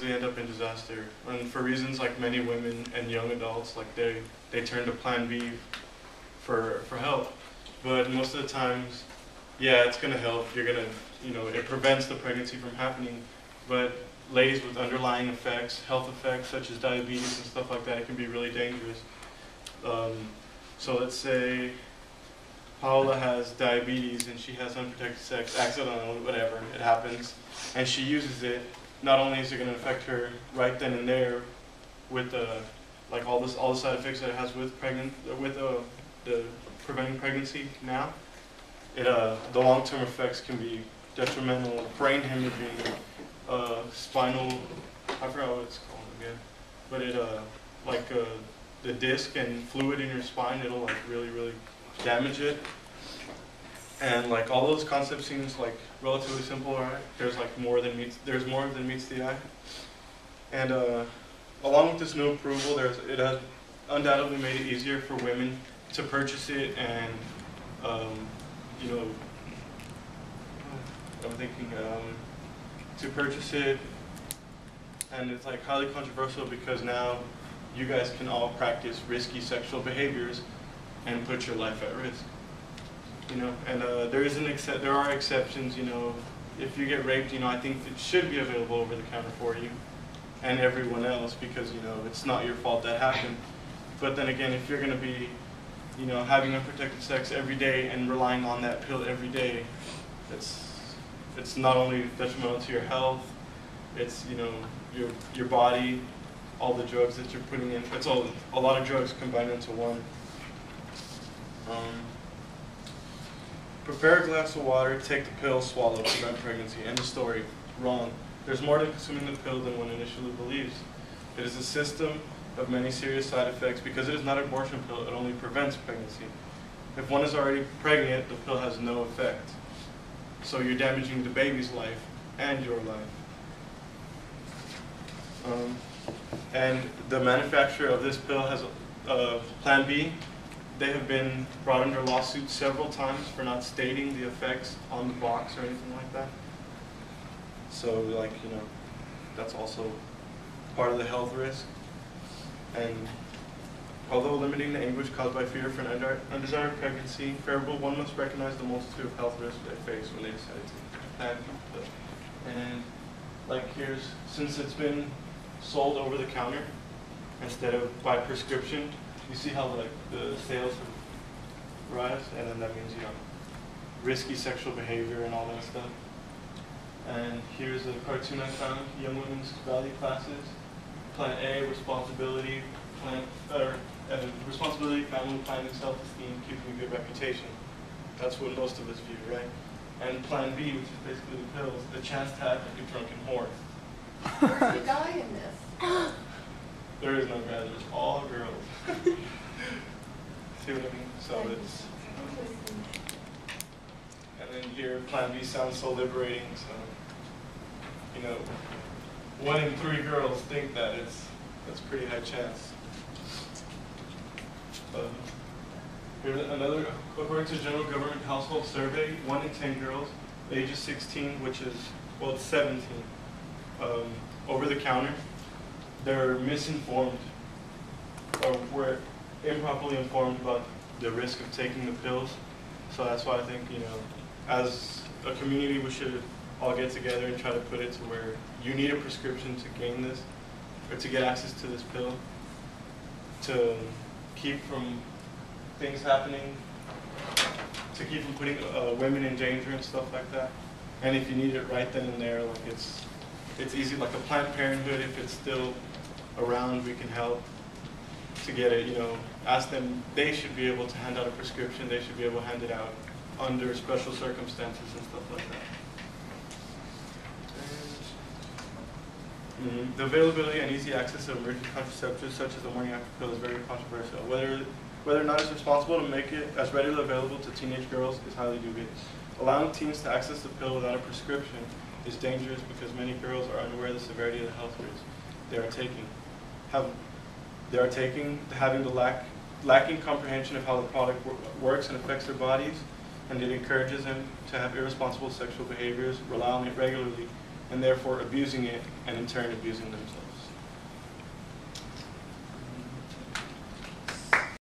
they end up in disaster. And for reasons like many women and young adults, like they turn to Plan B for help. But most of the times, yeah, it's gonna help. You're gonna, it prevents the pregnancy from happening. But ladies with underlying effects, health effects such as diabetes and stuff like that, it can be really dangerous. So let's say Paola has diabetes and she has unprotected sex, accidental, whatever, it happens, and she uses it. Not only is it going to affect her right then and there with like all the side effects that it has with the preventing pregnancy now, the long-term effects can be detrimental, brain hemorrhaging, spinal, I forgot what it's called again, but the disc and fluid in your spine, it'll like really damage it. And like all those concepts seems like relatively simple, right? There's more than meets the eye. And along with this new approval, it has undoubtedly made it easier for women to purchase it, and to purchase it, and it's like highly controversial because now you guys can all practice risky sexual behaviors and put your life at risk. And there are exceptions. If you get raped, I think it should be available over the counter for you and everyone else, because it's not your fault that happened. But then again, if you're going to be having unprotected sex every day and relying on that pill every day, it's not only detrimental to your health, it's your body, all the drugs that you're putting in. It's a lot of drugs combined into one. Prepare a glass of water, take the pill, swallow, prevent pregnancy. End of story. Wrong. There's more to consuming the pill than one initially believes. It is a system of many serious side effects. Because it is not an abortion pill, it only prevents pregnancy. If one is already pregnant, the pill has no effect. So you're damaging the baby's life and your life. And the manufacturer of this pill has Plan B. They have been brought under lawsuit several times for not stating the effects on the box or anything like that. So that's also part of the health risk. And although limiting the anguish caused by fear for an undesired pregnancy favorable, one must recognize the multitude of health risks they face when they decide to plan the pill. And since it's been sold over the counter instead of by prescription, you see how the sales have rise, and then that means risky sexual behavior and all that stuff. And here's a cartoon I found: young women's value classes. Plan A, responsibility, family planning, self-esteem, keeping a good reputation. That's what most of us view, right? And Plan B, which is basically the pills, the chance to act like a drunken whore. Where's the guy in this? There is no guy, there's all girls. See what I mean? So it's, and then here, Plan B sounds so liberating. So, 1 in 3 girls think that that's a pretty high chance. Here's another, according to General Government Household Survey, 1 in 10 girls, ages 16, which is, well, it's 17, over the counter, they're misinformed, or were improperly informed about the risk of taking the pills. So that's why I think, as a community, we should all get together and try to put it to where you need a prescription to gain this, or to get access to this pill, to keep from things happening, to keep from putting women in danger and stuff like that. And if you need it right then and there, like it's easy, like a Planned Parenthood, if it's still around, we can help to get it, ask them, they should be able to hand out a prescription, they should be able to hand it out under special circumstances and stuff like that. The availability and easy access of emergency contraceptives such as the morning after pill is very controversial. Whether or not it's responsible to make it as readily available to teenage girls is highly dubious. Allowing teens to access the pill without a prescription is dangerous because many girls are unaware of the severity of the health risks they are taking. Having the lacking comprehension of how the product works and affects their bodies, and it encourages them to have irresponsible sexual behaviors, rely on it regularly, and therefore abusing it and in turn abusing themselves.